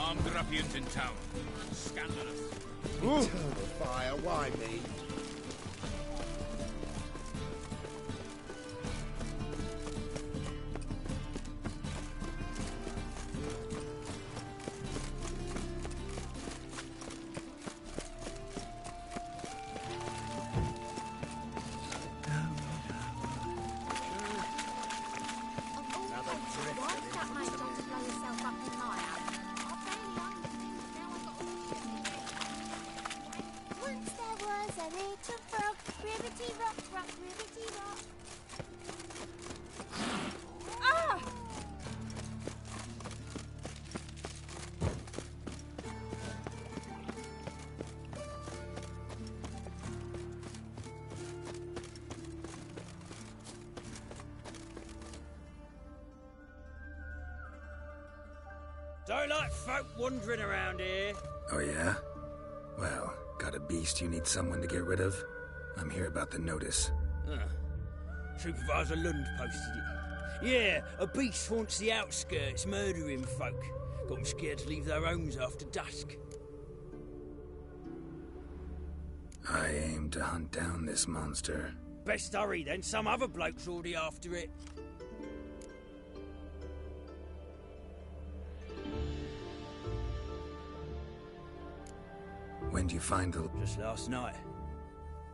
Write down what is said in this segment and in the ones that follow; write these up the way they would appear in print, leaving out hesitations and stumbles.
armed ruffians in town. Scandalous. Eternal fire, why me? Don't like folk wandering around here. Oh yeah? Well, got a beast you need someone to get rid of? I'm here about the notice. Supervisor Lund posted it. Yeah, a beast haunts the outskirts, murdering folk. Got them scared to leave their homes after dusk. I aim to hunt down this monster. Best hurry then, some other bloke's already after it. When do you find the... Just last night.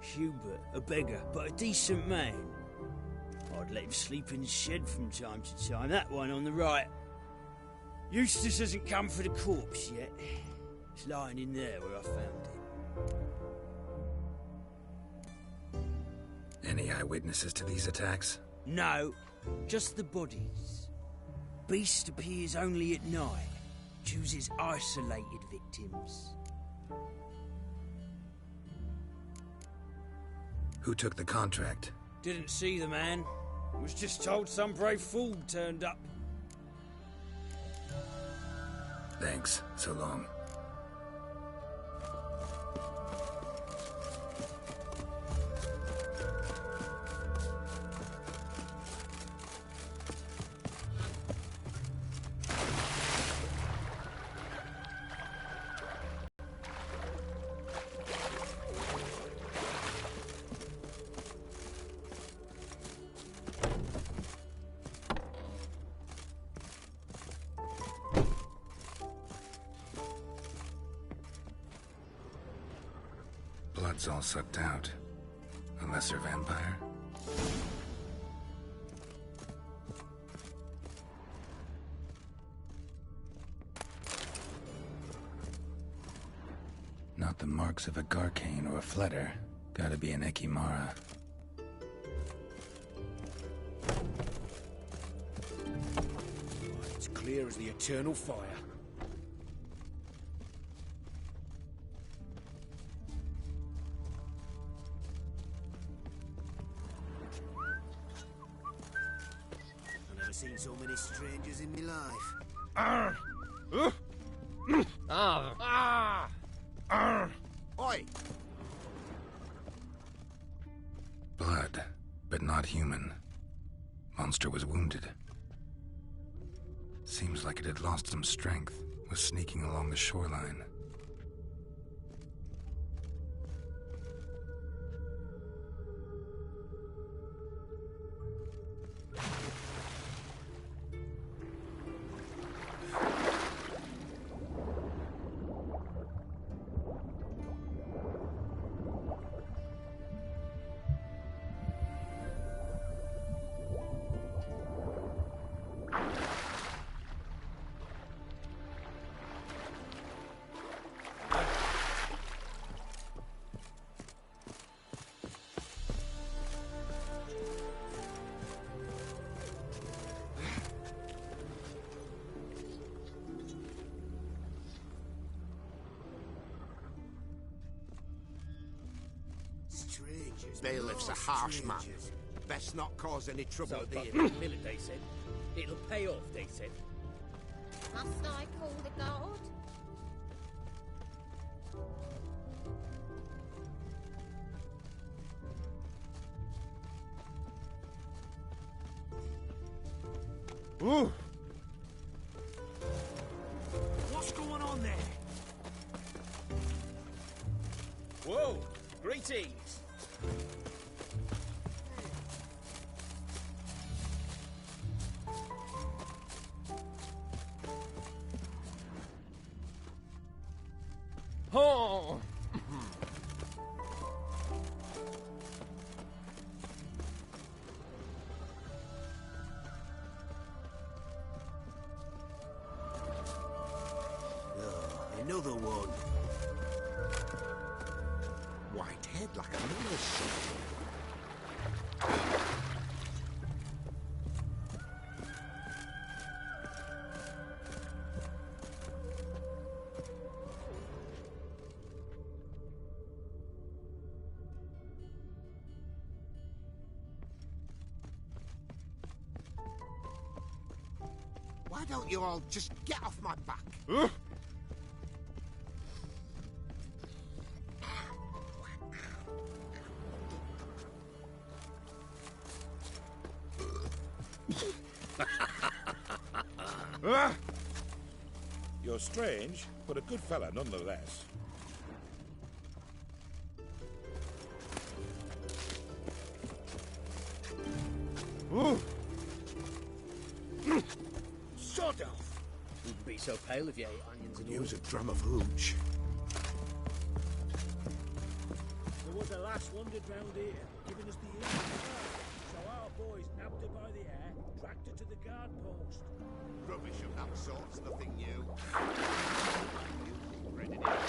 Hubert, a beggar, but a decent man. I'd let him sleep in the shed from time to time, that one on the right. Eustace hasn't come for the corpse yet. It's lying in there where I found it. Any eyewitnesses to these attacks? No, just the bodies. Beast appears only at night. Chooses isolated victims. Who took the contract? Didn't see the man. Was just told some brave fool turned up. Thanks. So long. Blood's all sucked out. A lesser vampire? Not the marks of a Garcane or a Fletter. Gotta be an Ekimara. It's clear as the eternal fire. Seen so many strangers in my life. Oi! Blood, but not human. Monster was wounded. Seems like it had lost some strength, was sneaking along the shoreline. Bailiff's a harsh man. Best not cause any trouble at the inn. Minute, they said. It'll pay off, they said. Must I call the guard? What's going going on there? Whoa! Greetings! Oh! Another one. White head like a little shot. Why don't you all just get off my back? You're strange, but a good fella nonetheless. Sod off! Wouldn't be so pale if you ate onions and all. Use a drum of hooch. There was a lass wandered round here, giving us the ear. So our boys nabbed her by the hair, dragged her to the guard post. Rubbish of that sort's nothing new. You regretted it.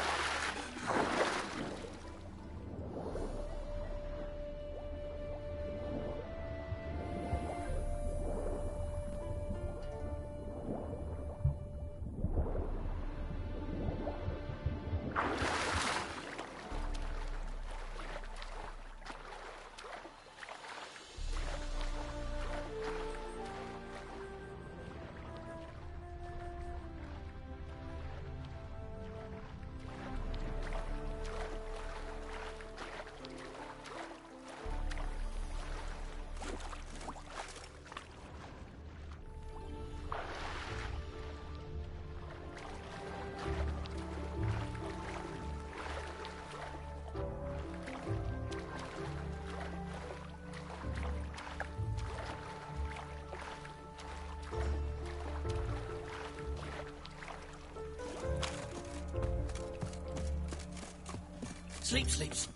Sleep, sleeps.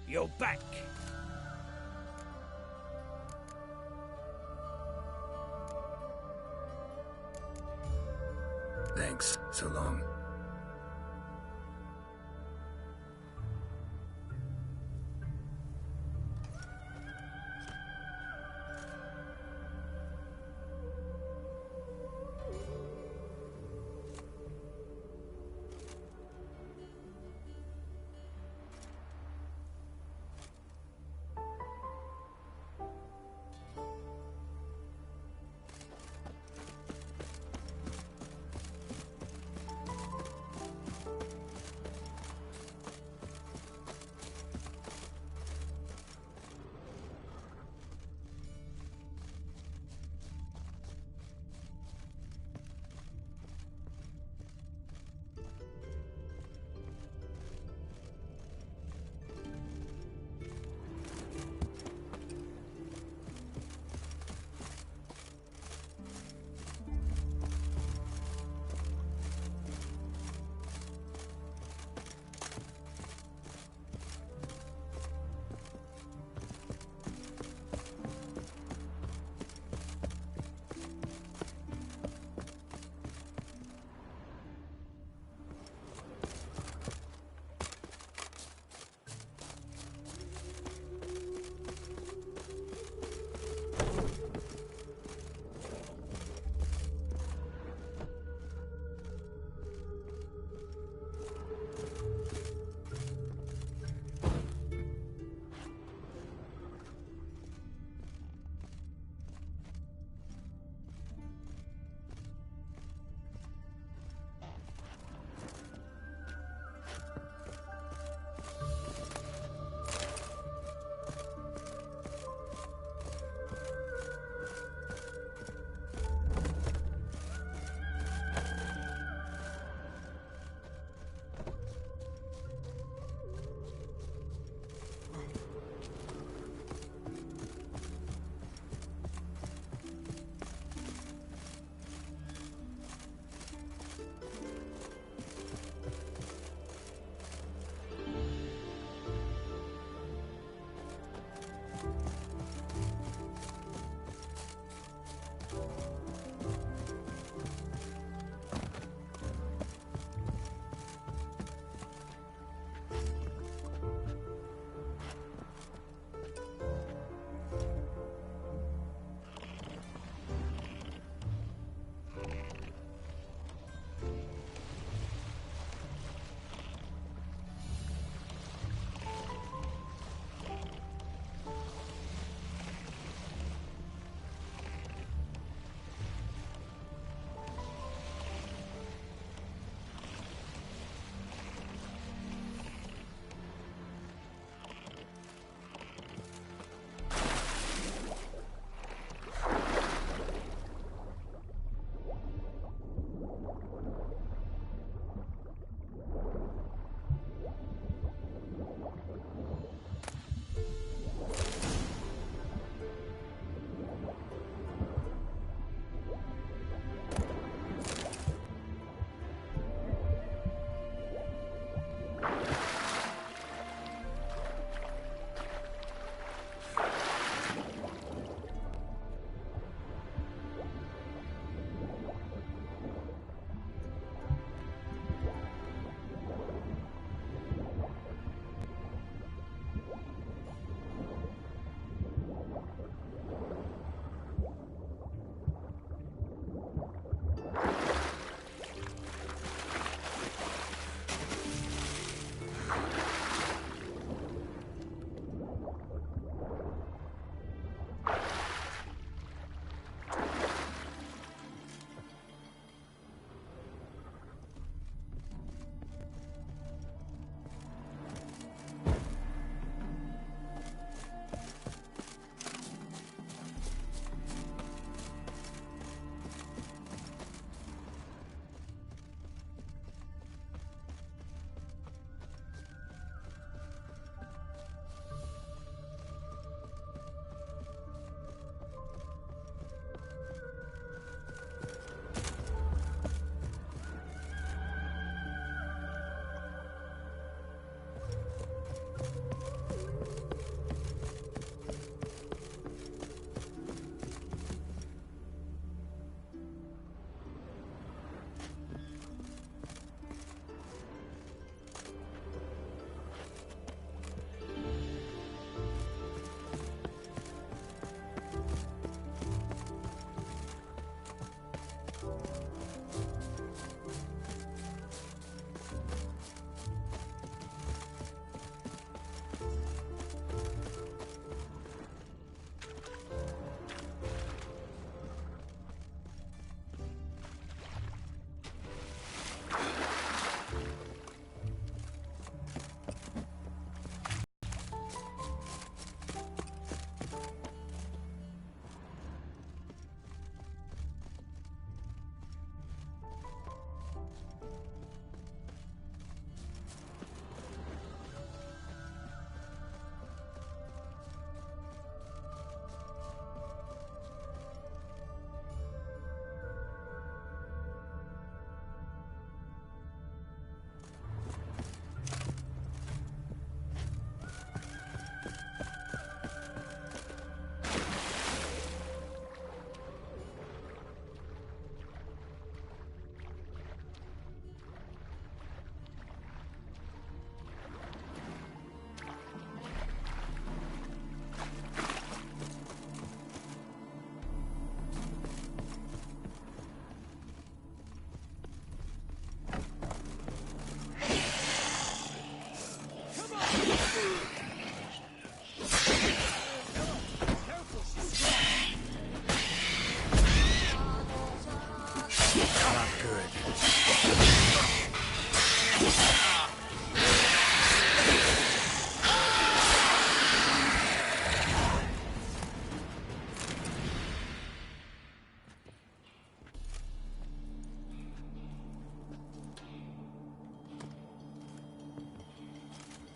You're back. Thanks. So long.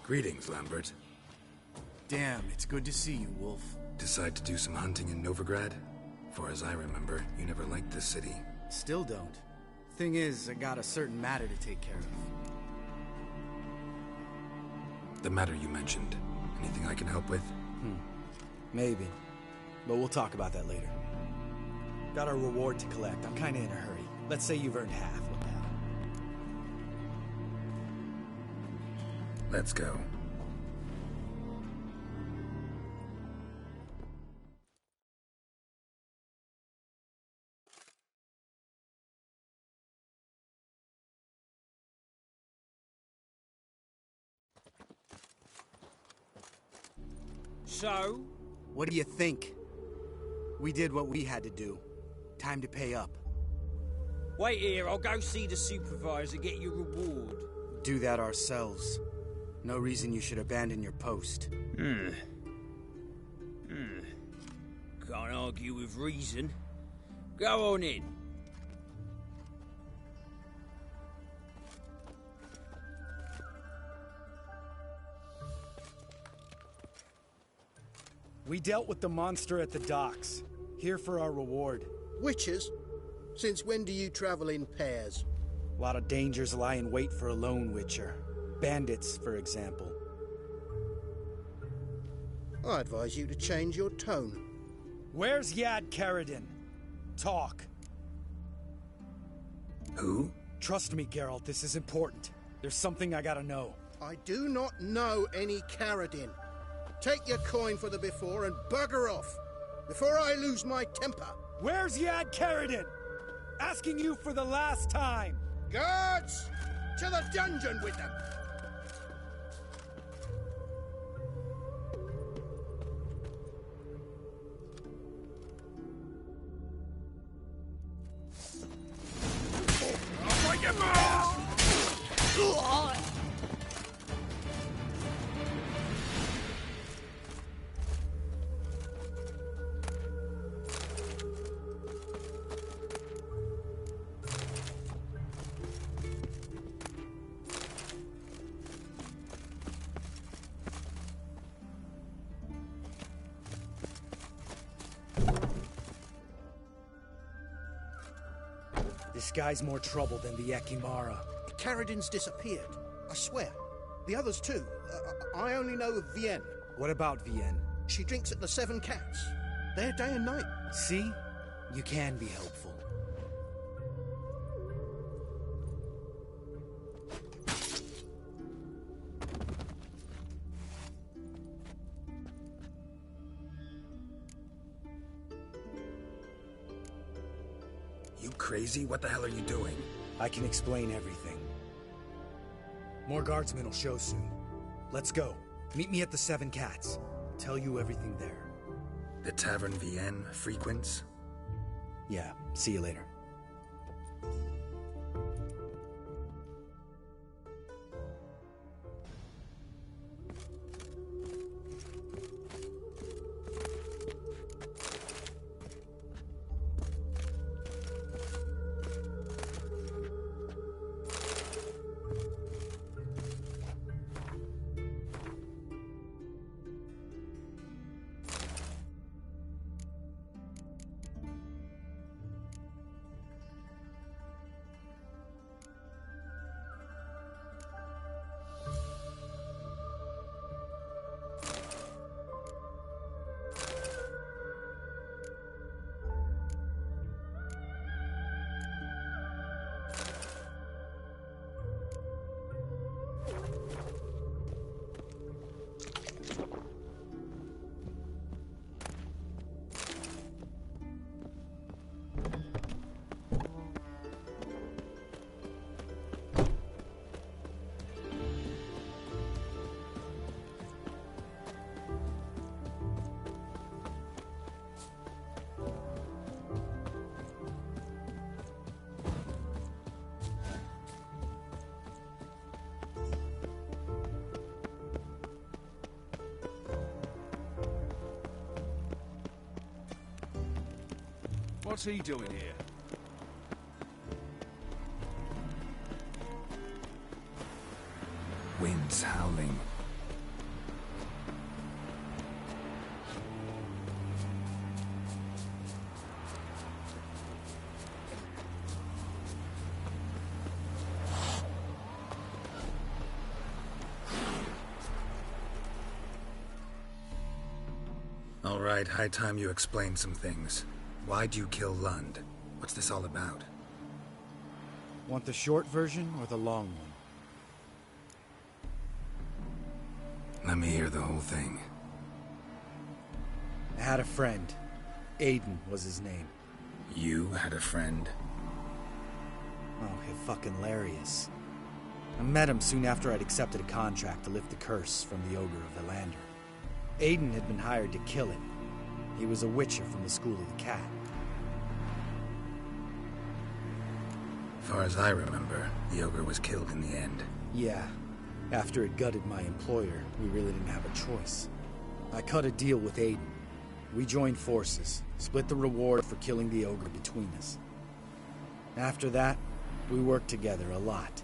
Greetings, Lambert. Damn, it's good to see you, Wolf. Decide to do some hunting in Novigrad? For as I remember, you never liked this city. Still don't. Thing is, I got a certain matter to take care of. The matter you mentioned. Anything I can help with? Maybe. But we'll talk about that later. Got a reward to collect. I'm kinda in a hurry. Let's say you've earned half. What the hell? Let's go. So? What do you think? We did what we had to do. Time to pay up. Wait here, I'll go see the supervisor, get your reward. Do that ourselves. No reason you should abandon your post. Can't argue with reason. Go on in. We dealt with the monster at the docks. Here for our reward. Witches? Since when do you travel in pairs? A lot of dangers lie in wait for a lone witcher. Bandits, for example. I advise you to change your tone. Where's Yad Karadin? Talk. Who? Trust me, Geralt, this is important. There's something I gotta know. I do not know any Karadin. Take your coin for the before and bugger off, before I lose my temper. Where's Yad Karadin? Asking you for the last time. Guards! To the dungeon with them! This guy's more trouble than the Ekimara. Karadin's disappeared. I swear. The others too. I only know of Vienne. What about Vienne? She drinks at the Seven Cats. There day and night. See? You can be helpful. You crazy? What the hell are you doing? I can explain everything. More guardsmen will show soon. Let's go. Meet me at the Seven Cats. Tell you everything there. The Tavern Vienne frequents? Yeah, see you later. What's he doing here? Winds howling. All right, high time you explained some things. Why'd you kill Lund? What's this all about? Want the short version or the long one? Let me hear the whole thing. I had a friend. Aiden was his name. You had a friend? Oh, fucking hilarious. I met him soon after I'd accepted a contract to lift the curse from the Ogre of Elander. Aiden had been hired to kill him. He was a witcher from the School of the Cat. Far as I remember, the Ogre was killed in the end. Yeah. After it gutted my employer, we really didn't have a choice. I cut a deal with Aiden. We joined forces, split the reward for killing the Ogre between us. After that, we worked together a lot.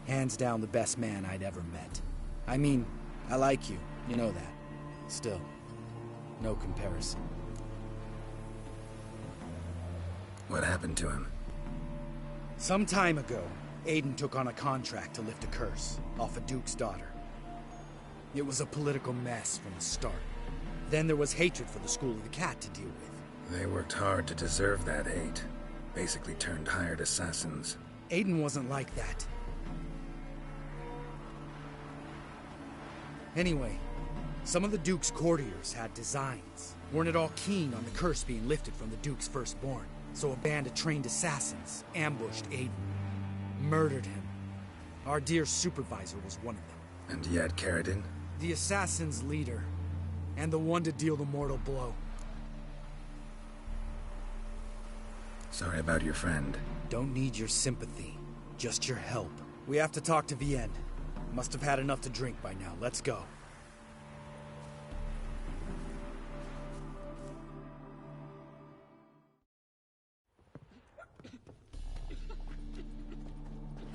Hands down the best man I'd ever met. I mean, I like you, you know that. Still, no comparison. What happened to him? Some time ago, Aiden took on a contract to lift a curse off a duke's daughter. It was a political mess from the start. Then there was hatred for the School of the Cat to deal with. They worked hard to deserve that hate. Basically turned hired assassins. Aiden wasn't like that. Anyway, some of the Duke's courtiers had designs. Weren't at all keen on the curse being lifted from the Duke's firstborn. So a band of trained assassins ambushed Aiden. Murdered him. Our dear supervisor was one of them. And yet, Caridin? The assassin's leader. And the one to deal the mortal blow. Sorry about your friend. Don't need your sympathy. Just your help. We have to talk to Vienne. Must have had enough to drink by now. Let's go.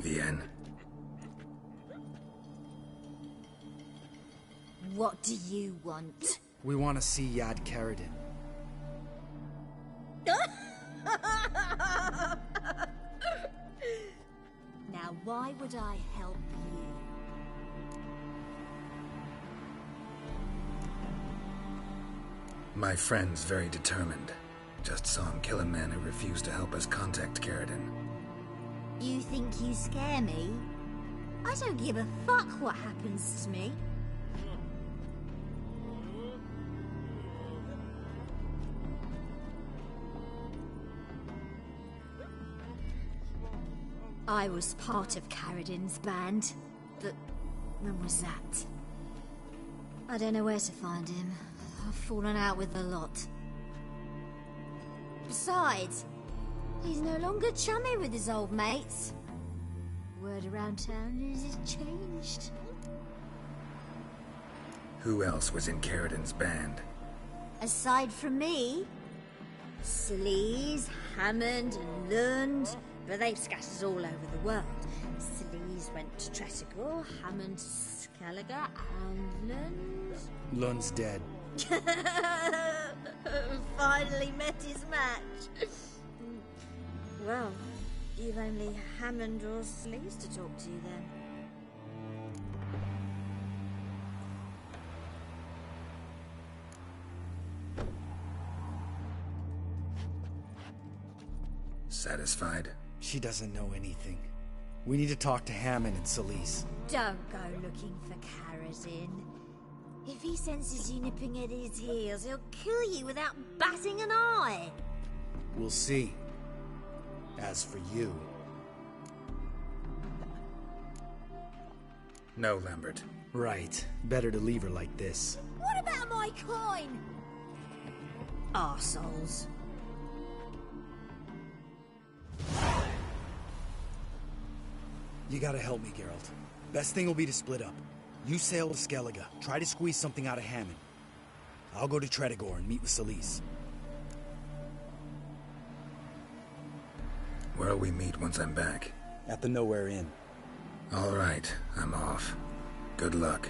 Vienne. What do you want? We want to see Yad Caridin. Now, why would I help you? My friend's very determined. Just saw him kill a man who refused to help us contact Caridin. You think you scare me? I don't give a fuck what happens to me. I was part of Caridin's band, but when was that? I don't know where to find him. I've fallen out with a lot. Besides, he's no longer chummy with his old mates. Word around town is it's changed. Who else was in Caridin's band? Aside from me, Sleaze, Hammond and Lund, but they've scattered all over the world. Sleaze went to Tretigor, Hammond to Skellige, and Lund... Lund's dead. Finally met his match. Well, you've only Hammond or Sleaze to talk to then. Satisfied? She doesn't know anything. We need to talk to Hammond and Sleaze. Don't go looking for Caridin. If he senses you nipping at his heels, he'll kill you without batting an eye. We'll see. As for you... No, Lambert. Right. Better to leave her like this. What about my coin? Arseholes. You gotta help me, Geralt. Best thing will be to split up. You sail to Skellige. Try to squeeze something out of Hammond. I'll go to Tretigor and meet with Sleaze. Where'll we meet once I'm back? At the Nowhere Inn. All right, I'm off. Good luck.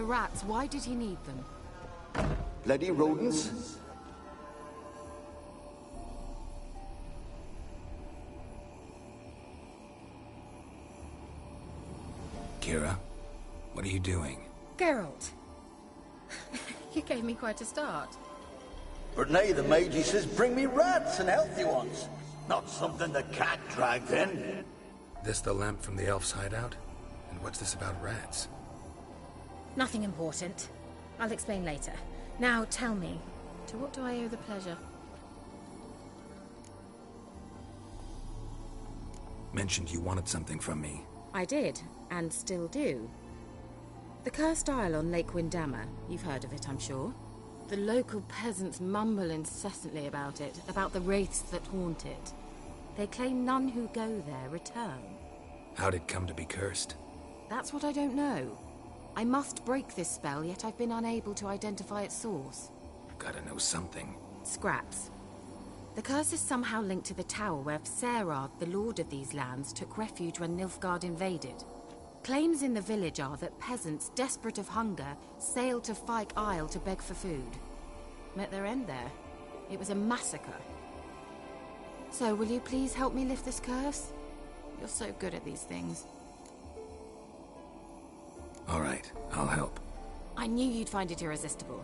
the rats, why did he need them? Bloody rodents. Kira, what are you doing? Geralt. You gave me quite a start. But now the Magi says bring me rats and healthy ones. Not something the cat dragged in. This the lamp from the elf's hideout? And what's this about rats? Nothing important. I'll explain later. Now tell me, to what do I owe the pleasure? Mentioned you wanted something from me. I did, and still do. The Cursed Isle on Lake Windammer. You've heard of it, I'm sure. The local peasants mumble incessantly about it, about the wraiths that haunt it. They claim none who go there return. How'd it come to be cursed? That's what I don't know. I must break this spell, yet I've been unable to identify its source. Gotta know something. Scraps. The curse is somehow linked to the tower where Serad, the lord of these lands, took refuge when Nilfgaard invaded. Claims in the village are that peasants, desperate of hunger, sailed to Fyke Isle to beg for food. Met their end there. It was a massacre. So, will you please help me lift this curse? You're so good at these things. All right, I'll help. I knew you'd find it irresistible.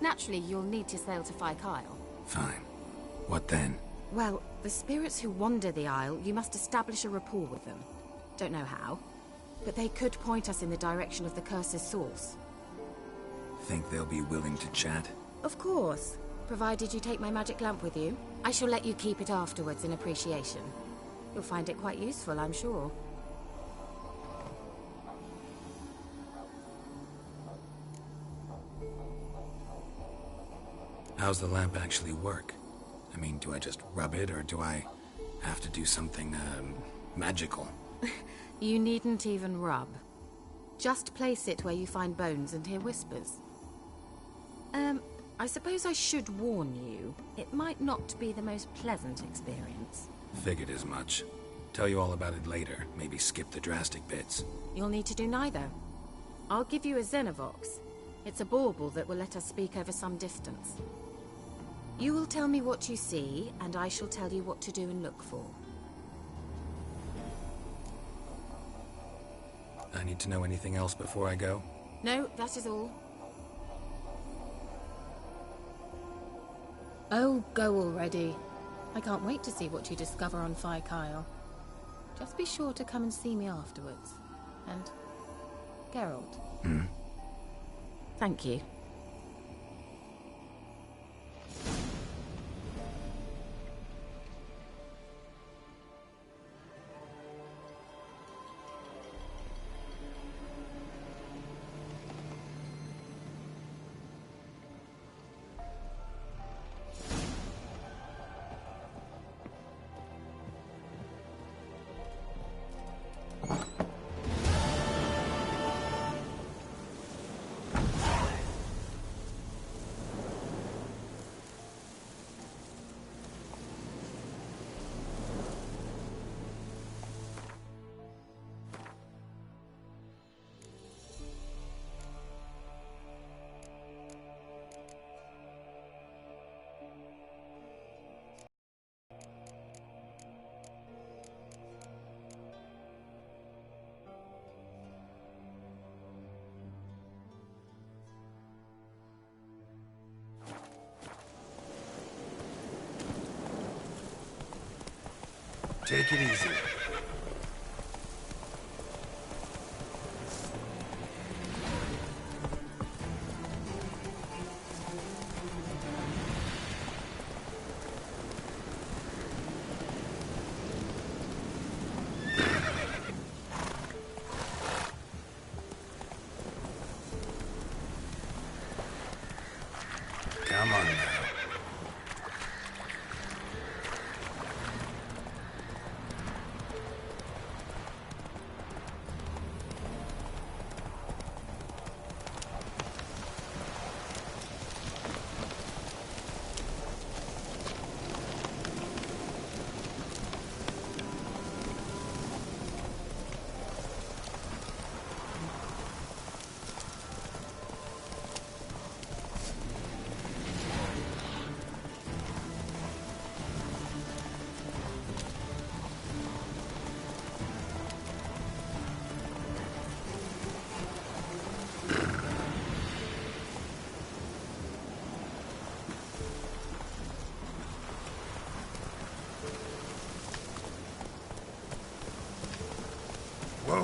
Naturally, you'll need to sail to Fyke Isle. Fine. What then? Well, the spirits who wander the Isle, you must establish a rapport with them. Don't know how, but they could point us in the direction of the curse's source. Think they'll be willing to chat? Of course, provided you take my magic lamp with you. I shall let you keep it afterwards in appreciation. You'll find it quite useful, I'm sure. How's the lamp actually work? I mean, do I just rub it, or do I have to do something, magical? You needn't even rub. Just place it where you find bones and hear whispers. I suppose I should warn you. It might not be the most pleasant experience. Figured as much. Tell you all about it later. Maybe skip the drastic bits. You'll need to do neither. I'll give you a Xenovox. It's a bauble that will let us speak over some distance. You will tell me what you see, and I shall tell you what to do and look for. I need to know anything else before I go? No, that is all. Oh, go already. I can't wait to see what you discover on Fyke Isle. Just be sure to come and see me afterwards. And... Geralt. Thank you. Take it easy. Come on now.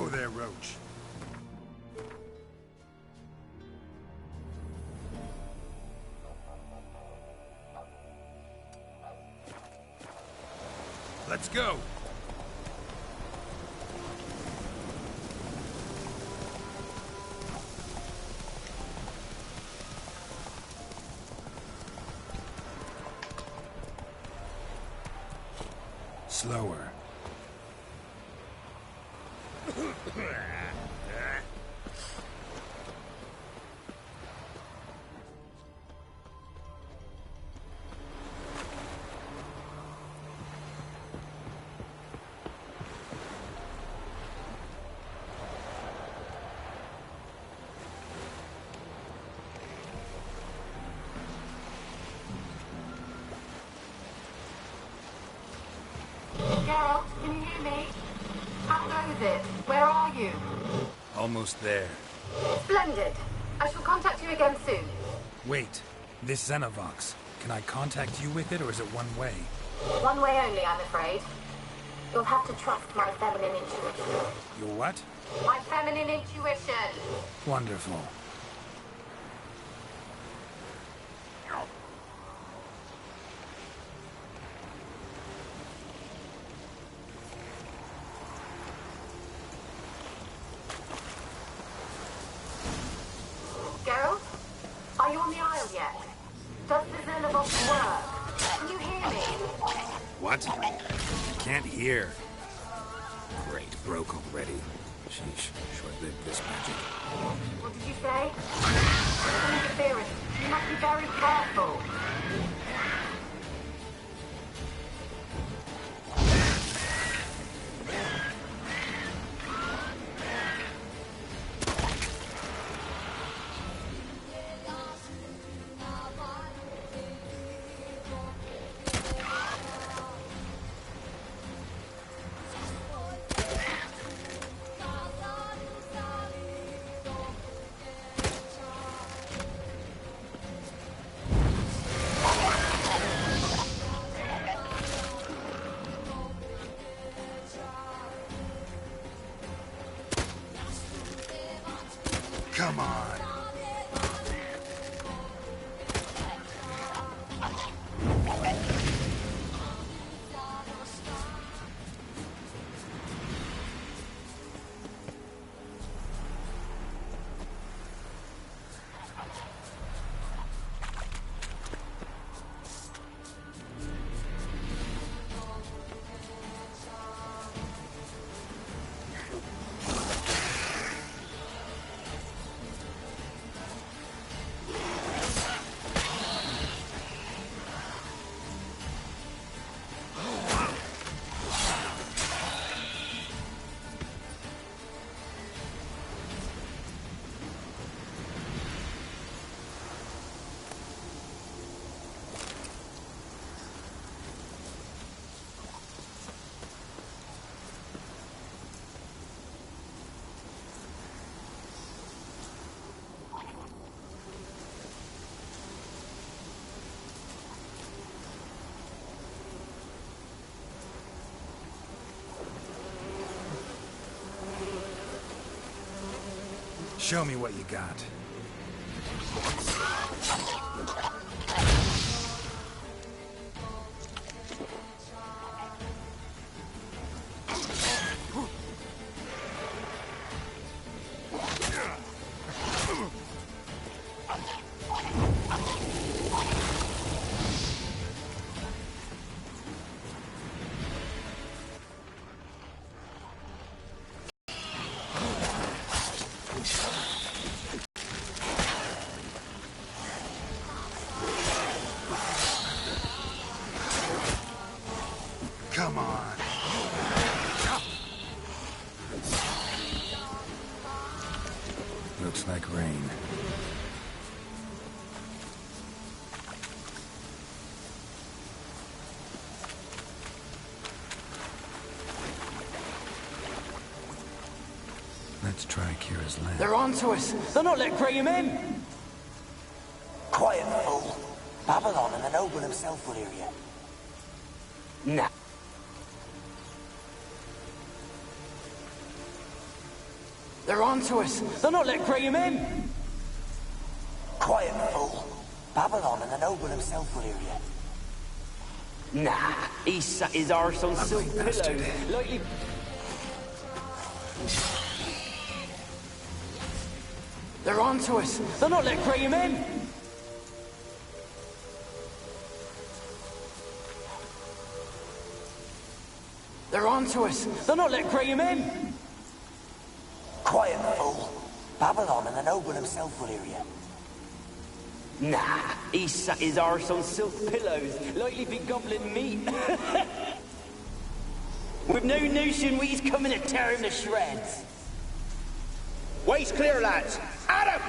Whoa there, Roach. Let's go! Slower. Geralt, can you hear me? How goes it? Where are you? Almost there. Splendid. I shall contact you again soon. Wait, this Xenovox. Can I contact you with it, or is it one way? One way only, I'm afraid. You'll have to trust my feminine intuition. Your what? My feminine intuition. Wonderful. Geralt? Are you on the Isle yet? Does the Xenovox work? Can you hear me? What? I can't hear. Great, broke already. Sheesh, short-lived this magic. What did you say? Interference. You must be very careful. Come on. Show me what you got. Come on. Looks like rain. Let's try Kira's land. They're onto us. They're not letting Graham in. Quiet, fool. Babylon and the noble himself will hear you. Nah. They're onto us. They'll not let Graham in. Quiet, fool. Babylon and the noble himself will hear you. Nah, he sat his arse on silk pillows. Like he... They're onto us. They'll not let Graham in. They're onto us. They'll not let Graham in. Quiet, fool. Babylon and the noble himself will hear you. Nah, he sat his arse on silk pillows, like he'd be gobbling meat. With no notion we's coming to tear him to shreds. Way's clear, lads. Adam!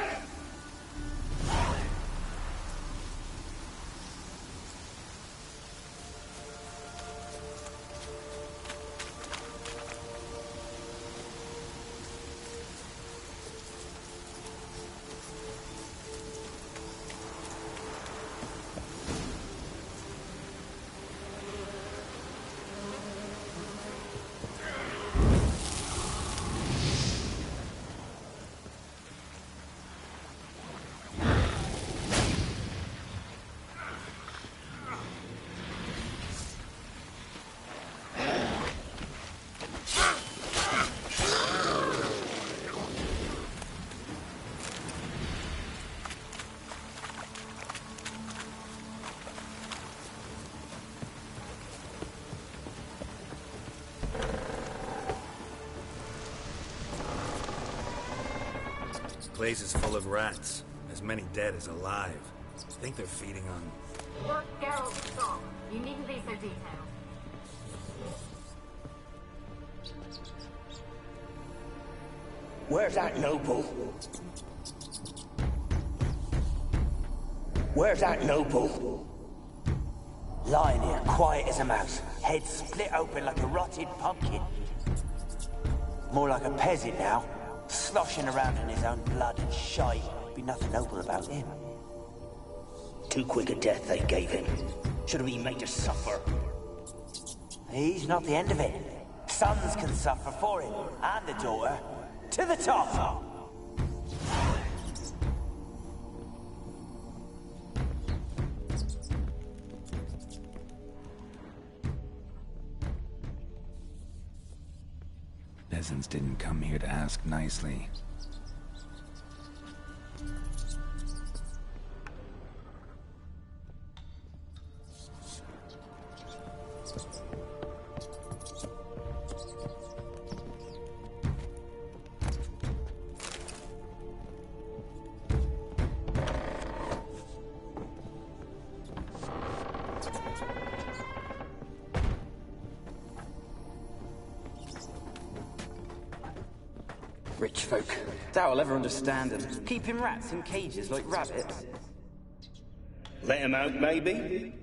Place is full of rats. As many dead as alive. I think they're feeding on... Work Geralt, stop. You needn't be so detailed. Where's that noble? Where's that noble? Lying here, quiet as a mouse. Head split open like a rotted pumpkin. More like a peasant now. Sloshing around in his own blood and shite. Be nothing noble about him. Too quick a death they gave him. Should have been made to suffer. He's not the end of it. Sons can suffer for him, and the daughter. To the top! Peasants didn't come here to ask nicely. Rich folk. Doubt I'll ever understand them. Keeping rats in cages like rabbits. Let him out, maybe?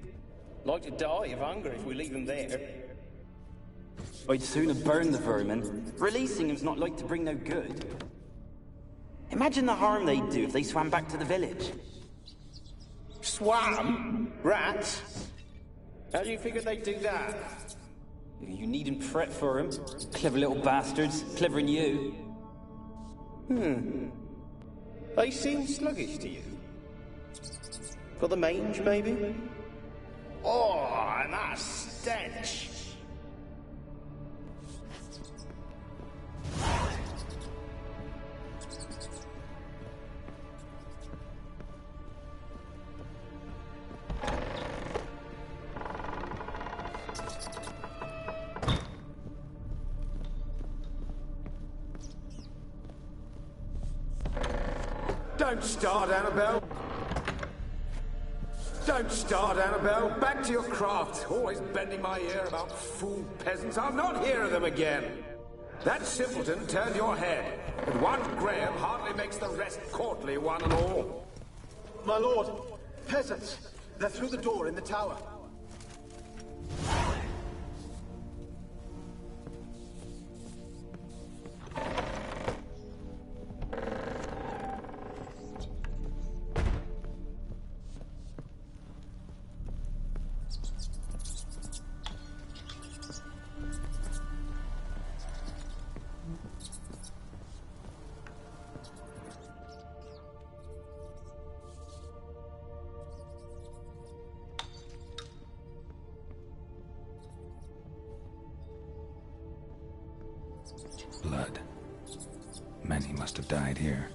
Like to die of hunger if we leave him there. I'd sooner burn the vermin. Releasing him's not like to bring no good. Imagine the harm they'd do if they swam back to the village. Swam? Rats? How do you figure they'd do that? You needn't fret for him. Clever little bastards. Clever than you. They seem sluggish to you. For the mange, maybe? Oh, and that stench! Don't start, Annabelle. Don't start, Annabelle. Back to your craft. Always bending my ear about fool peasants. I'll not hear of them again. That simpleton turned your head. But one Graham hardly makes the rest courtly, one and all. My lord, peasants. They're through the door in the tower. Blood. Many must have died here.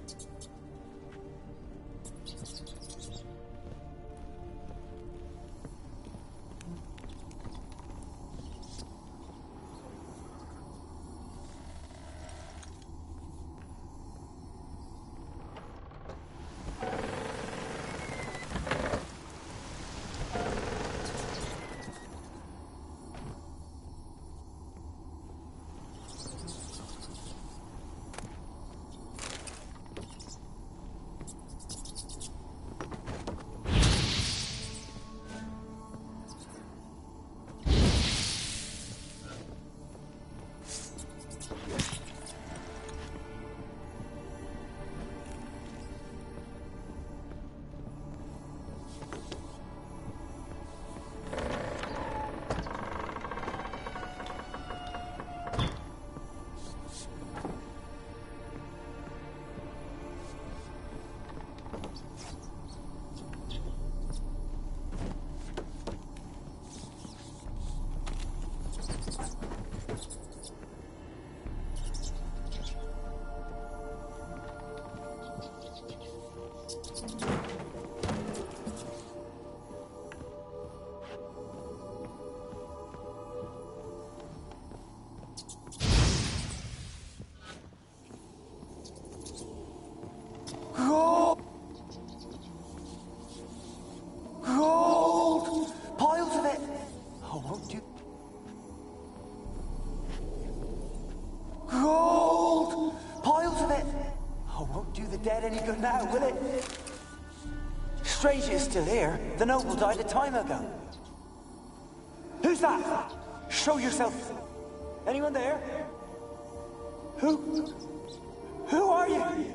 Any good now, will it? Strange it's still here. The noble died a time ago. Who's that? Show yourself. Anyone there? Who are you?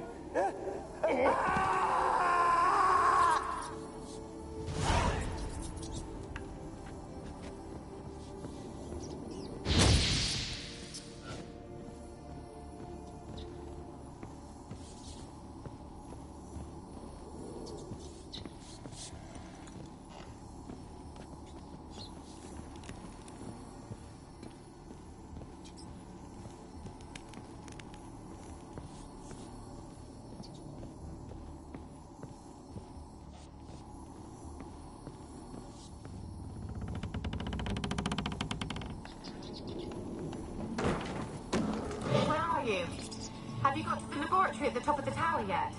Have you got to the laboratory at the top of the tower yet?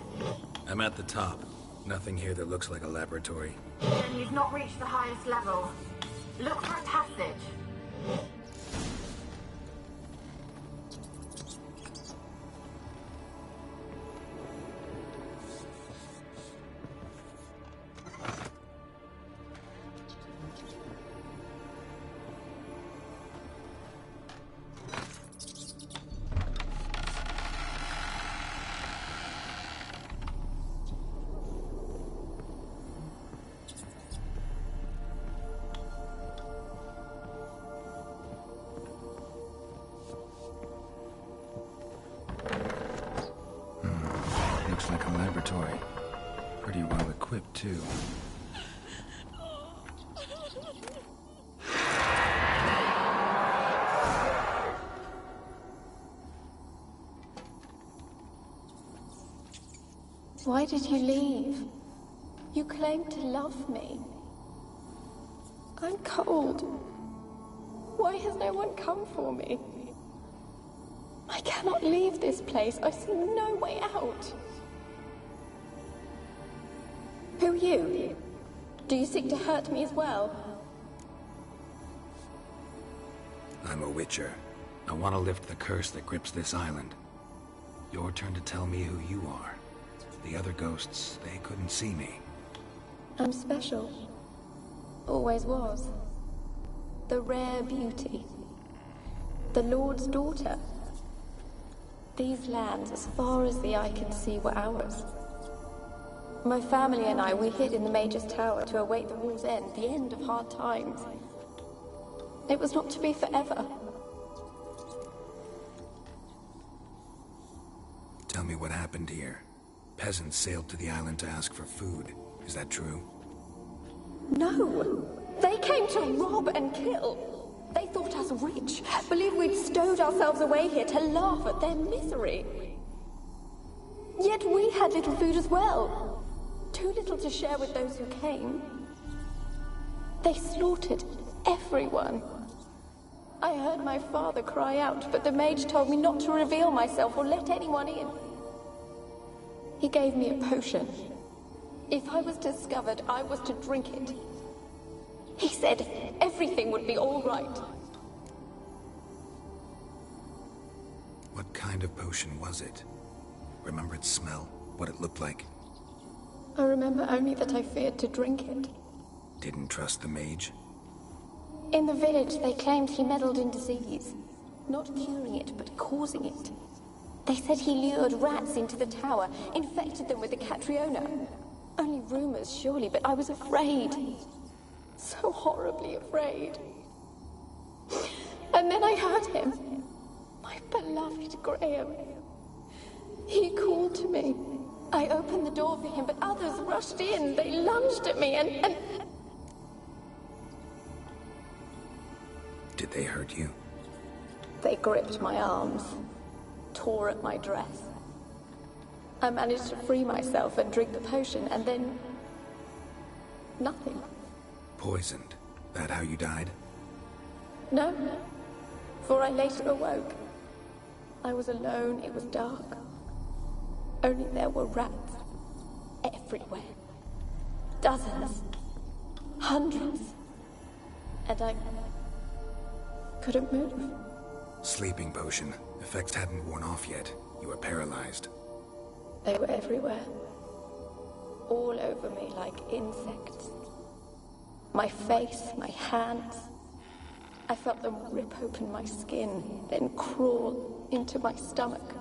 I'm at the top. Nothing here that looks like a laboratory. Then you've not reached the highest level. Look for a passage. Like a laboratory. Pretty well equipped, too. Why did you leave? You claimed to love me. I'm cold. Why has no one come for me? I cannot leave this place. I see no way out. Who are you? Do you seek to hurt me as well? I'm a Witcher. I want to lift the curse that grips this island. Your turn to tell me who you are. The other ghosts, they couldn't see me. I'm special. Always was. The rare beauty. The Lord's daughter. These lands, as far as the eye can see, were ours. My family and I, we hid in the Mage's Tower to await the war's end, the end of hard times. It was not to be forever. Tell me what happened here. Peasants sailed to the island to ask for food. Is that true? No! They came to rob and kill! They thought us rich, believed we'd stowed ourselves away here to laugh at their misery. Yet we had little food as well. Too little to share with those who came. They slaughtered everyone. I heard my father cry out, but the mage told me not to reveal myself or let anyone in. He gave me a potion. If I was discovered, I was to drink it. He said everything would be all right. What kind of potion was it? Remember its smell? What it looked like? I remember only that I feared to drink it. Didn't trust the mage? In the village, they claimed he meddled in disease. Not curing it, but causing it. They said he lured rats into the tower, infected them with the Catriona. Only rumors, surely, but I was afraid. So horribly afraid. And then I heard him. My beloved Graham. He called to me. I opened the door for him, but others rushed in. They lunged at me and... Did they hurt you? They gripped my arms, tore at my dress. I managed to free myself and drink the potion, and then... nothing. Poisoned? That how you died? No, for I later awoke. I was alone, it was dark. Only there were rats. Everywhere. Dozens. Hundreds. And I... couldn't move. Sleeping potion. Effects hadn't worn off yet. You were paralyzed. They were everywhere. All over me like insects. My face, my hands. I felt them rip open my skin, then crawl into my stomach.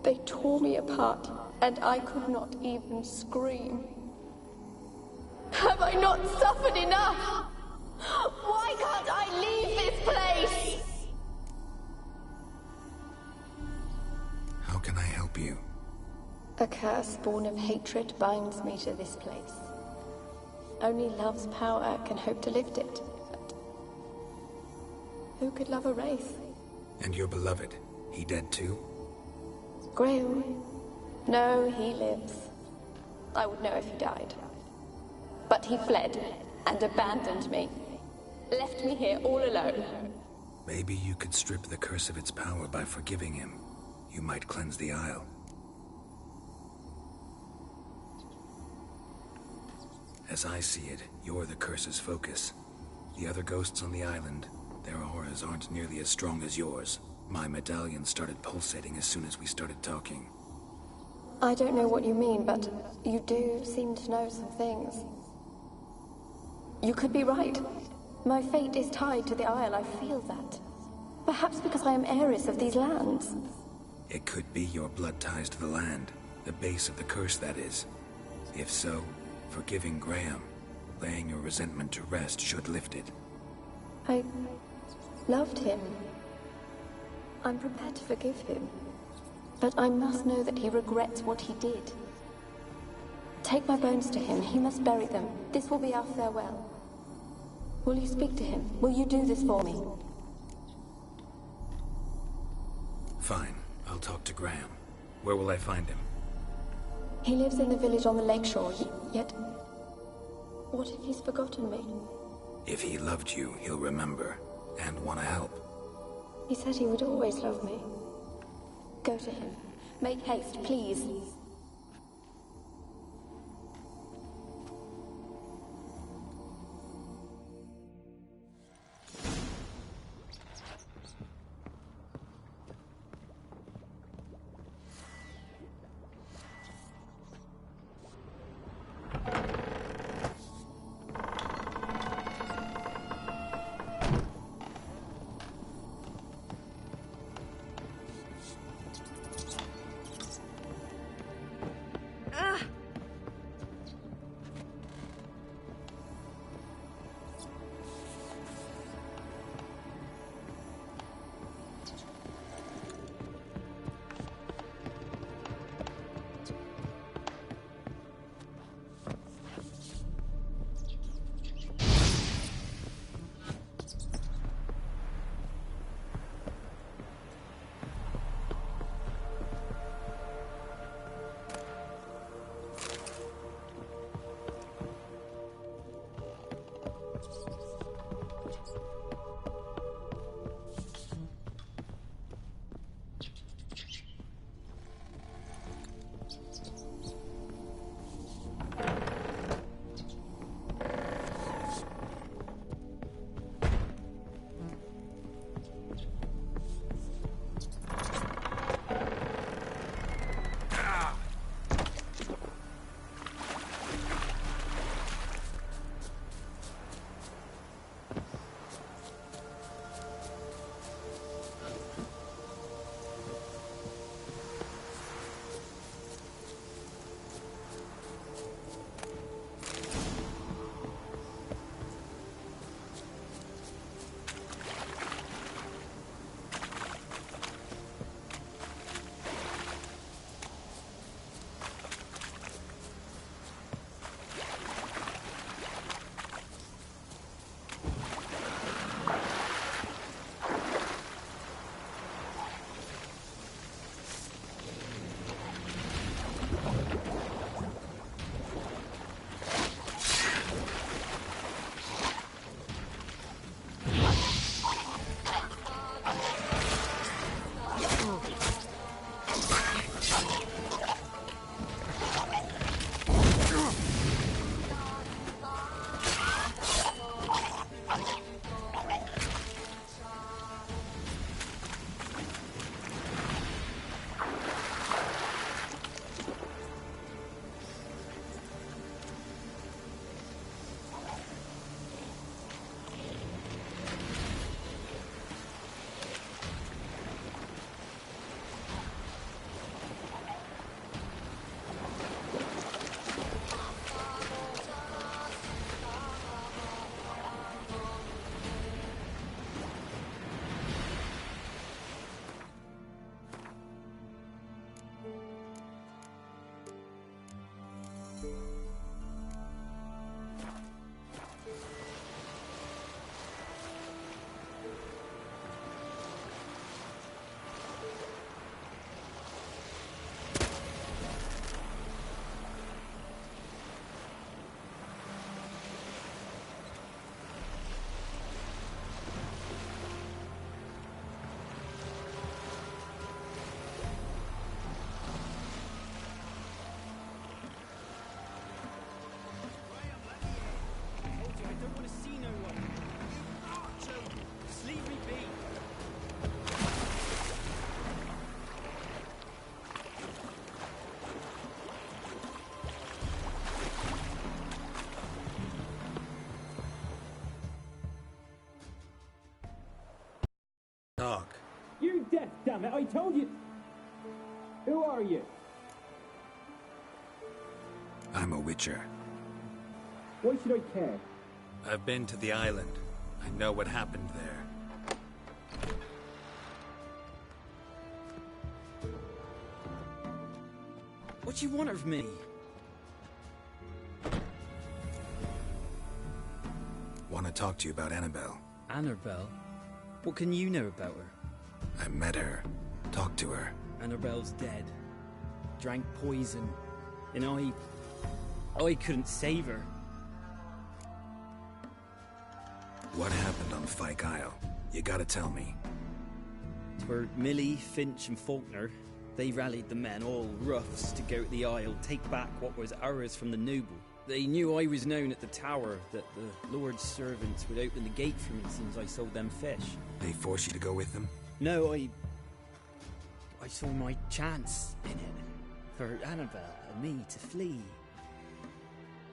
They tore me apart, and I could not even scream. Have I not suffered enough? Why can't I leave this place? How can I help you? A curse born of hatred binds me to this place. Only love's power can hope to lift it. But who could love a wraith? And your beloved, he dead too? Graham? No, he lives. I would know if he died. But he fled and abandoned me. Left me here all alone. Maybe you could strip the curse of its power by forgiving him. You might cleanse the Isle. As I see it, you're the curse's focus. The other ghosts on the island, their auras aren't nearly as strong as yours. My medallion started pulsating as soon as we started talking. I don't know what you mean, but you do seem to know some things. You could be right. My fate is tied to the Isle, I feel that. Perhaps because I am heiress of these lands. It could be your blood ties to the land. The base of the curse, that is. If so, forgiving Graham, laying your resentment to rest should lift it. I loved him. I'm prepared to forgive him. But I must know that he regrets what he did. Take my bones to him. He must bury them. This will be our farewell. Will you speak to him? Will you do this for me? Fine. I'll talk to Graham. Where will I find him? He lives in the village on the lakeshore, yet... what if he's forgotten me? If he loved you, he'll remember, and want to help. He said he would always love me. Go to him. Make haste, please. damn it, I told you! Who are you? I'm a witcher. Why should I care? I've been to the island. I know what happened there. What do you want of me? Want to talk to you about Annabelle. Annabelle? What can you know about her? I met her. Talked to her. Annabelle's dead. Drank poison. And I couldn't save her. What happened on Fyke Isle? You gotta tell me. Twere Millie, Finch and Faulkner. They rallied the men, all roughs, to go to the Isle, take back what was ours from the noble. They knew I was known at the tower, that the Lord's servants would open the gate for me since I sold them fish. They forced you to go with them? No, I saw my chance in it. For Annabelle and me to flee.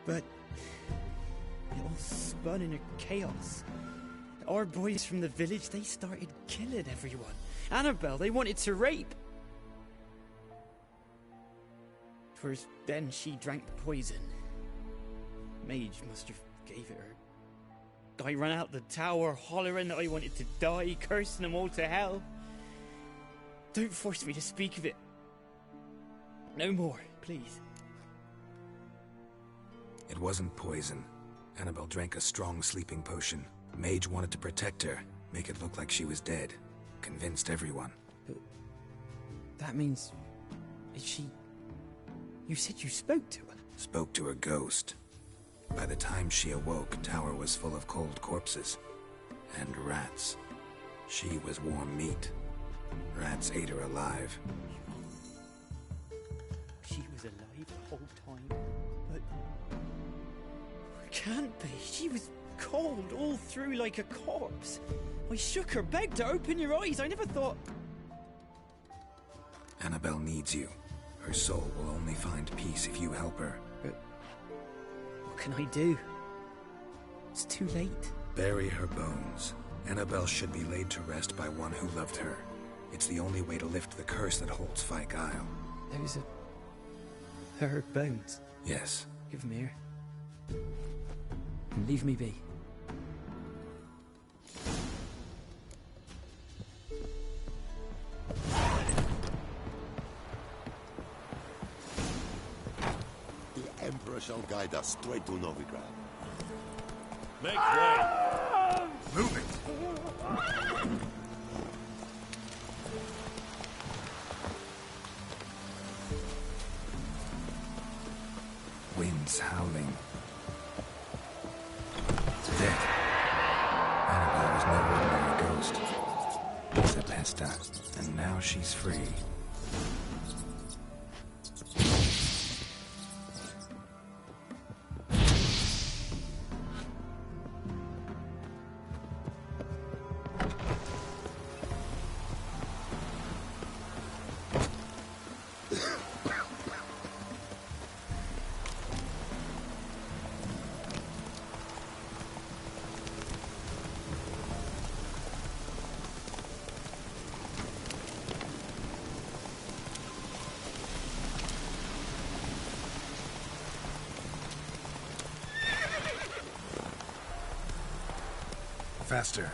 But it all spun in a chaos. Our boys from the village, they started killing everyone. Annabelle, they wanted to rape. 'Twas then she drank the poison. Mage must have gave it her. I ran out the tower, hollering that I wanted to die, cursing them all to hell. Don't force me to speak of it. No more, please. It wasn't poison. Annabelle drank a strong sleeping potion. Mage wanted to protect her, make it look like she was dead. Convinced everyone. But that means... is she... You said you spoke to her? Spoke to a ghost. By the time she awoke, tower was full of cold corpses. And rats. She was warm meat. Rats ate her alive. She was alive the whole time, but... Can't be. She was cold all through like a corpse. I shook her, begged her, open your eyes. I never thought... Annabelle needs you. Her soul will only find peace if you help her. But what can I do? It's too late. Bury her bones. Annabelle should be laid to rest by one who loved her. It's the only way to lift the curse that holds Fyke Isle. Those are... her bones? Yes. Give them here. And leave me be. The Emperor shall guide us straight to Novigrad. Make way! Move it! Winds howling. It's dead. Annabelle was no ordinary ghost. It's a pesta, and now she's free. Faster.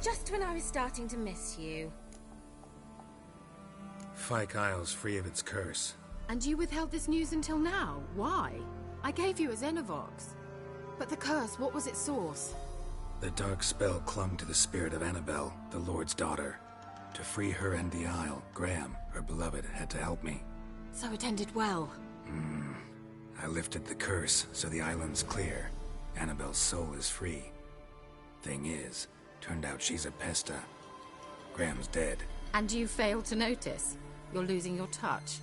Just when I was starting to miss you. Fyke Isle's free of its curse. And you withheld this news until now? Why? I gave you a Xenovox. But the curse, what was its source? The dark spell clung to the spirit of Annabelle, the Lord's daughter. To free her and the Isle, Graham, her beloved, had to help me. So it ended well. I lifted the curse, so the island's clear. Annabelle's soul is free. Thing is, turned out she's a Pesta. Graham's dead. And you failed to notice? You're losing your touch.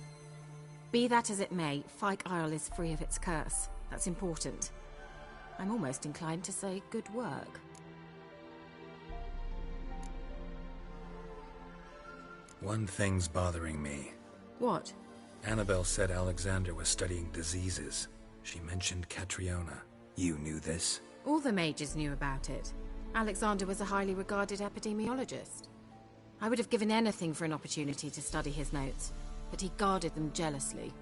Be that as it may, Fyke Isle is free of its curse. That's important. I'm almost inclined to say good work. One thing's bothering me. What? Annabelle said Alexander was studying diseases. She mentioned Catriona. You knew this? All the mages knew about it. Alexander was a highly regarded epidemiologist. I would have given anything for an opportunity to study his notes, but he guarded them jealously.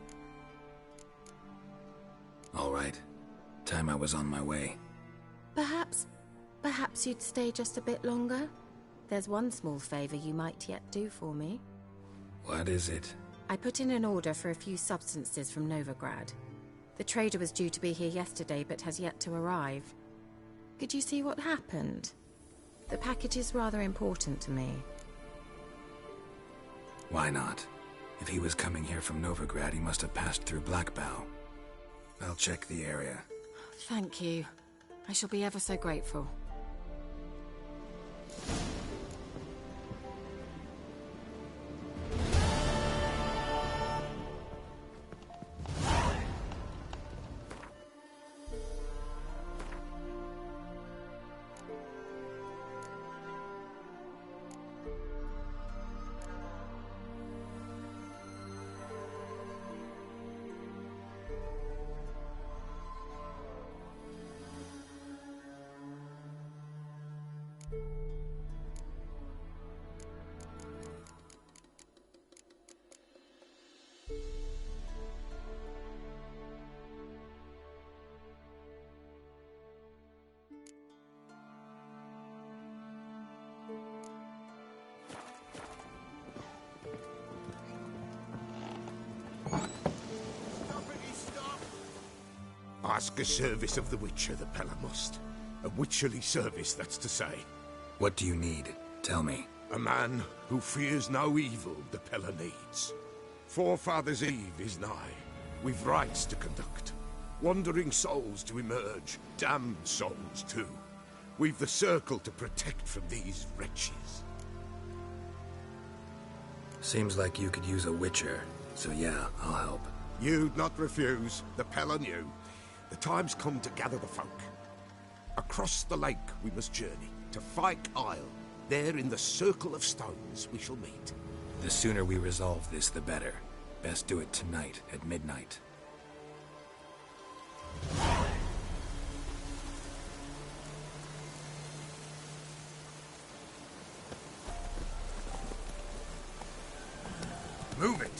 All right. Time I was on my way. Perhaps you'd stay just a bit longer? There's one small favor you might yet do for me. What is it? I put in an order for a few substances from Novigrad. The trader was due to be here yesterday, but has yet to arrive. Could you see what happened? The package is rather important to me. Why not? If he was coming here from Novigrad, he must have passed through Blackbough. I'll check the area. Thank you. I shall be ever so grateful. Ask a service of the Witcher, the Pella must. A witcherly service, that's to say. What do you need? Tell me. A man who fears no evil the Pella needs. Forefathers' Eve is nigh. We've rites to conduct. Wandering souls to emerge. Damned souls, too. We've the circle to protect from these wretches. Seems like you could use a witcher. So yeah, I'll help. You'd not refuse. The Pella knew. The time's come to gather the folk. Across the lake we must journey, to Fyke Isle. There in the Circle of Stones we shall meet. The sooner we resolve this, the better. Best do it tonight, at midnight. Move it!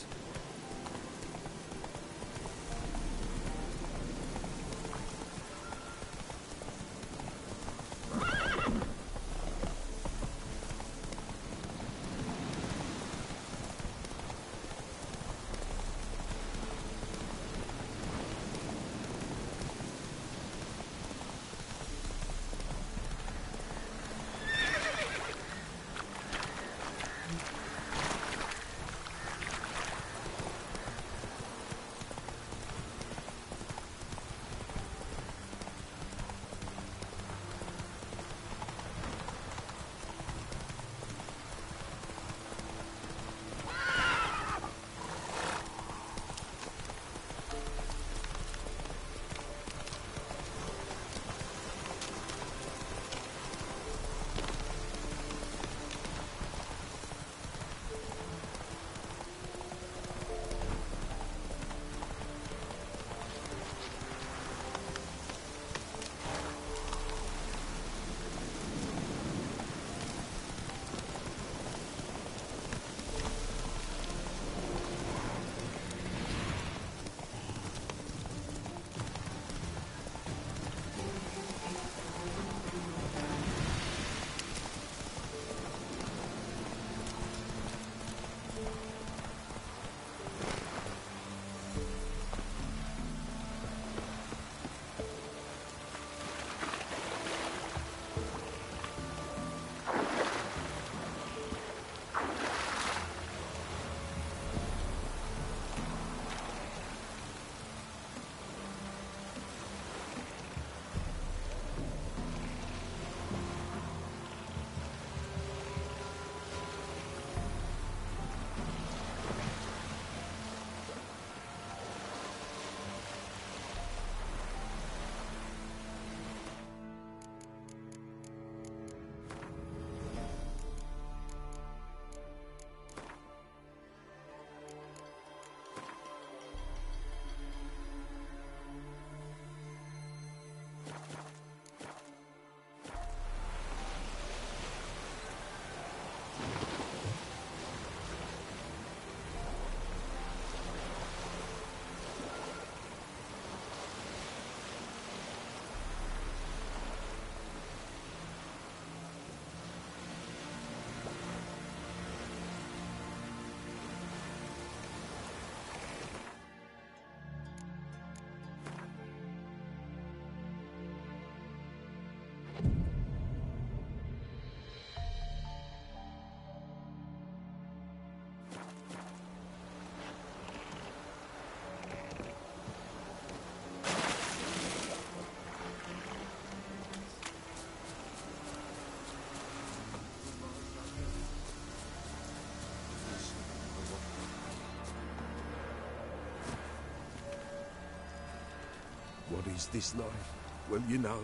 What is this life? Well, you know,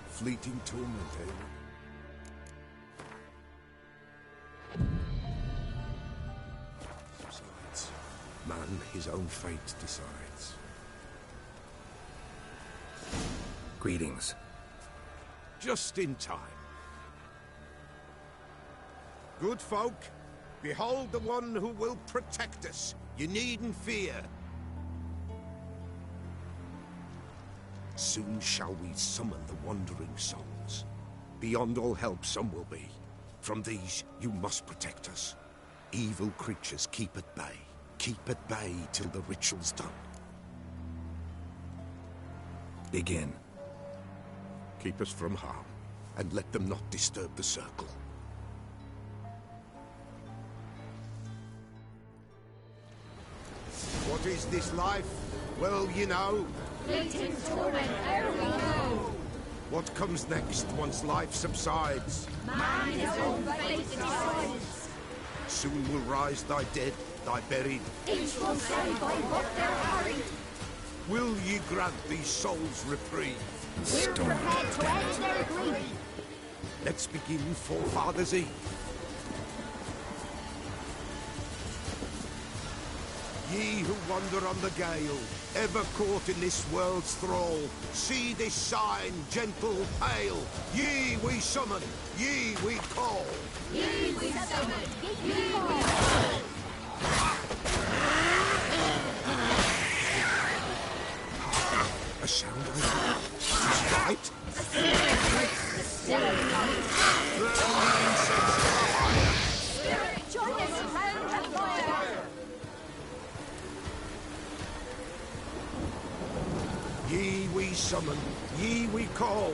fleeting torment, eh? Besides, man his own fate decides. Greetings. Just in time. Good folk, behold the one who will protect us. You needn't fear. Soon shall we summon the wandering souls. Beyond all help some will be. From these you must protect us. Evil creatures keep at bay. Keep at bay till the ritual's done. Begin. Keep us from harm, and let them not disturb the circle. What is this life? Well, you know. Fleeting torment, ere we know. What comes next once life subsides? Man his own fate decides. Soon will rise thy dead, thy buried. Each will say by what they're harried. Will ye grant these souls reprieve? We're prepared to end their grief. Let's begin Forefathers' Eve. Ye who wander on the gale, ever caught in this world's thrall, see this sign, gentle, pale. Ye we summon, ye we call. Ye we summon, ye we call. A sound I hear. 'Tis right. The spirit breaks the still night. Burn the incense fire. Spirit, join us round the fire. Ye we summon, ye we call.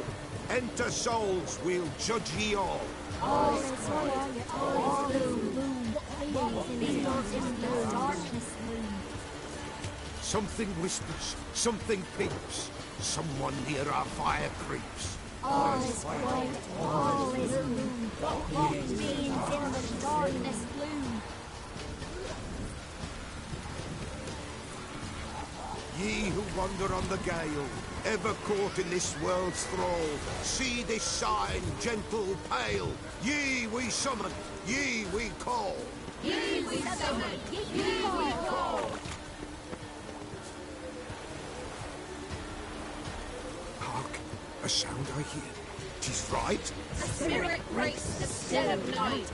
Enter souls, we'll judge ye all. All is quiet, all is gloom. Behold in the darkness loom. Something whispers, something peeps. Someone near our fire creeps. All is quiet, all is gloom. What means in the darkness gloom? Ye who wander on the gale, ever caught in this world's thrall, see this sign, gentle, pale. Ye we summon, ye we call. Ye we summon, ye we call. Hark, a sound I hear. 'Tis right. The spirit breaks the still of night.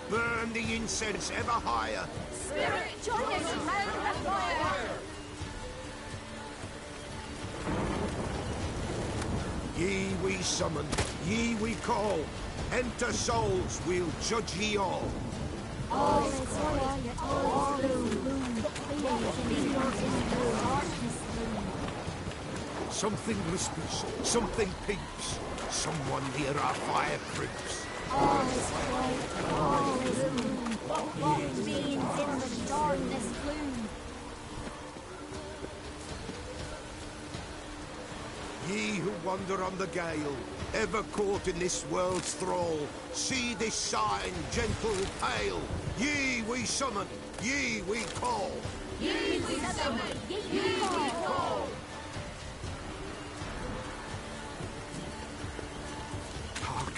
Burn the incense ever higher. Spirit, join us round the fire. Ye we summon, ye we call. Enter souls, we'll judge ye all. All is quiet, all is gloom. Behold in the darkness loom. Something whispers, something peeps. Someone near our fire creeps. All is quiet, all is gloom. What means in the darkness gloom? Ye who wander on the gale, ever caught in this world's thrall, see this sign, gentle, pale. Ye we summon, ye we call. Ye we summon, ye we call. Hark,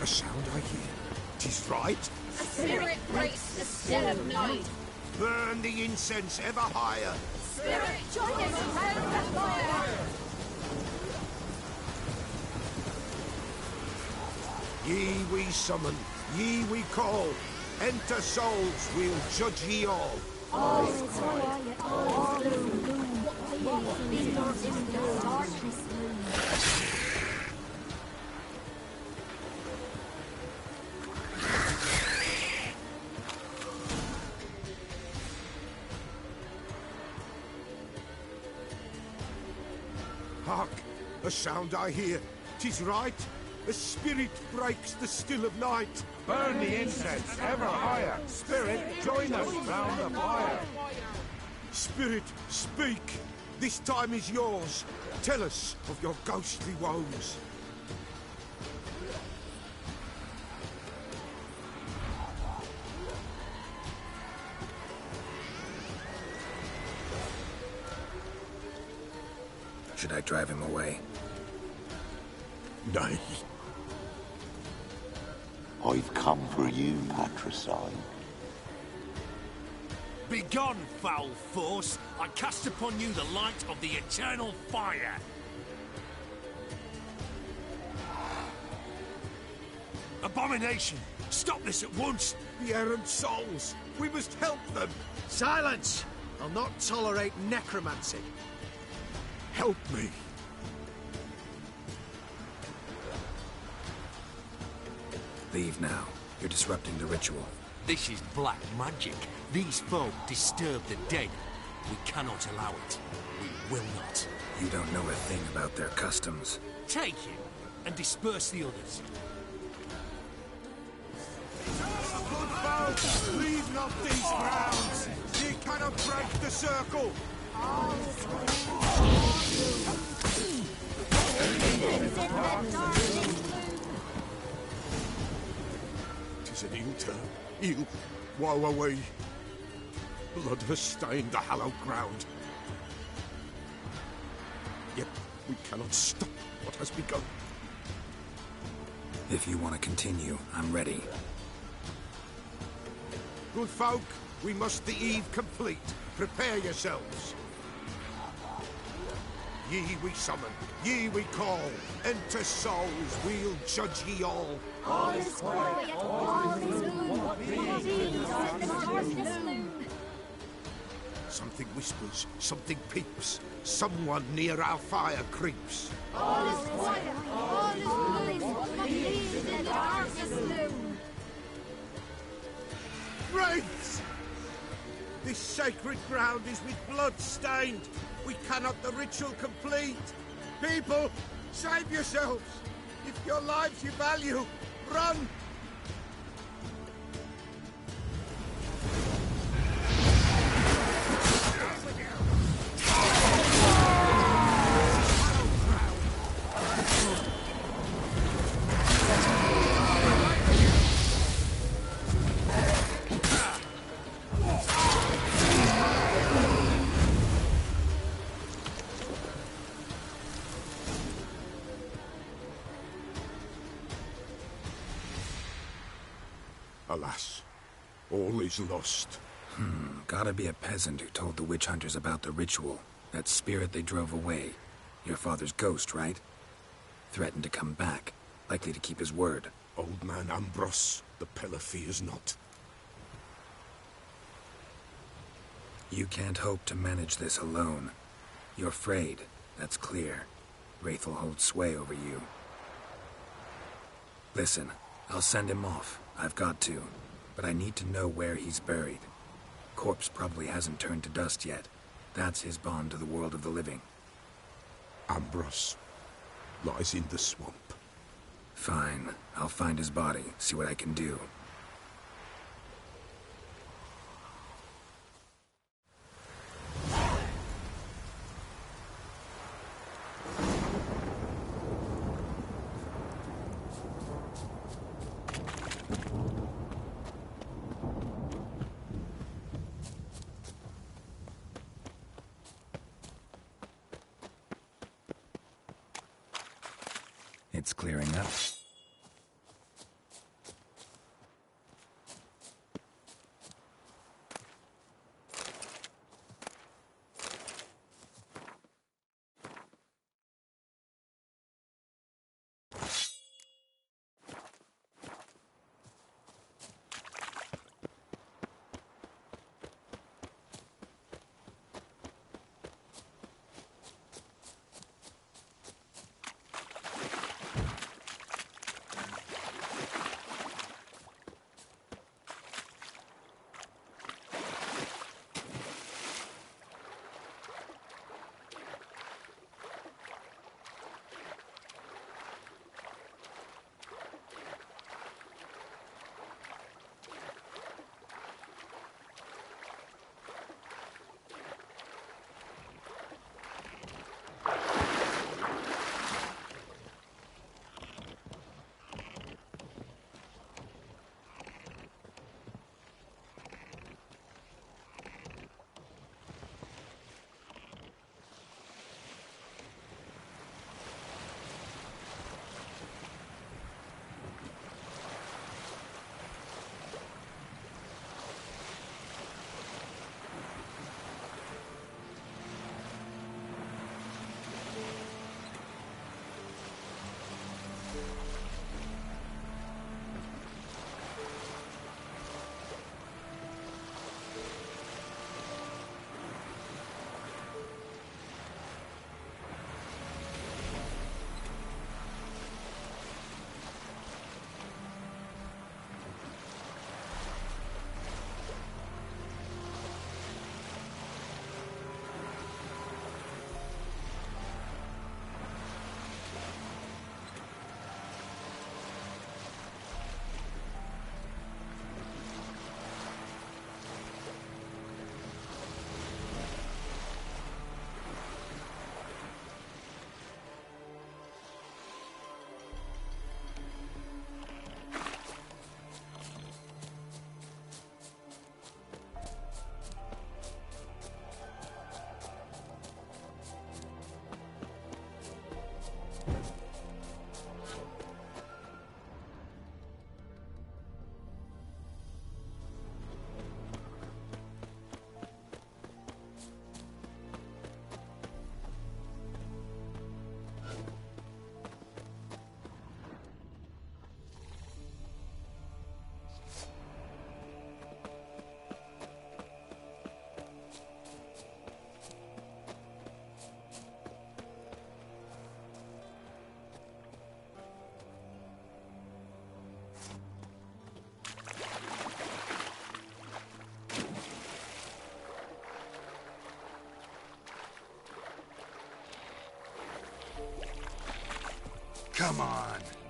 a sound I hear. 'Tis right. The spirit breaks the still of night. Burn the incense ever higher. Spirit, join us round the fire. Ye we summon, ye we call. Enter souls, we'll judge ye all. All is quiet, all is gloom. What means in the darkness loom? Hark, a sound I hear. 'Tis right. A spirit breaks the still of night. Burn the incense ever higher. Spirit, join us round the fire. Spirit, speak. This time is yours. Tell us of your ghostly woes. Should I drive him away? Nay. I've come for you, patricide. Begone, foul force! I cast upon you the light of the eternal fire! Abomination! Stop this at once! The errant souls! We must help them! Silence! I'll not tolerate necromancy. Help me! Leave now. You're disrupting the ritual. This is black magic. These folk disturb the dead. We cannot allow it. We will not. You don't know a thing about their customs. Take him and disperse the others. Good folk, leave not these grounds. Ye cannot break the circle. Tis an ill turn. Ill. Woe away. Blood has stained the hallowed ground. Yet we cannot stop what has begun. If you want to continue, I'm ready. Good folk, we must the eve complete. Prepare yourselves. Ye we summon, ye we call. Enter souls, we'll judge ye all. All is quiet, all is gloom. These are the darkness loom. Something whispers, something peeps. Someone near our fire creeps. All is quiet, all is gloom. These are the darkness loom. Wraiths! This sacred ground is with blood stained. We cannot the ritual complete. People, save yourselves. If your lives you value, run! Alas, all is lost. Gotta be a peasant who told the witch hunters about the ritual. That spirit they drove away. Your father's ghost, right? Threatened to come back. Likely to keep his word. Old man Ambros, the pillar fears not. You can't hope to manage this alone. You're afraid, that's clear. Wraith will hold sway over you. Listen, I'll send him off. I've got to. But I need to know where he's buried. Corpse probably hasn't turned to dust yet. That's his bond to the world of the living. Ambros lies in the swamp. Fine. I'll find his body, see what I can do. It's clearing up. Come on.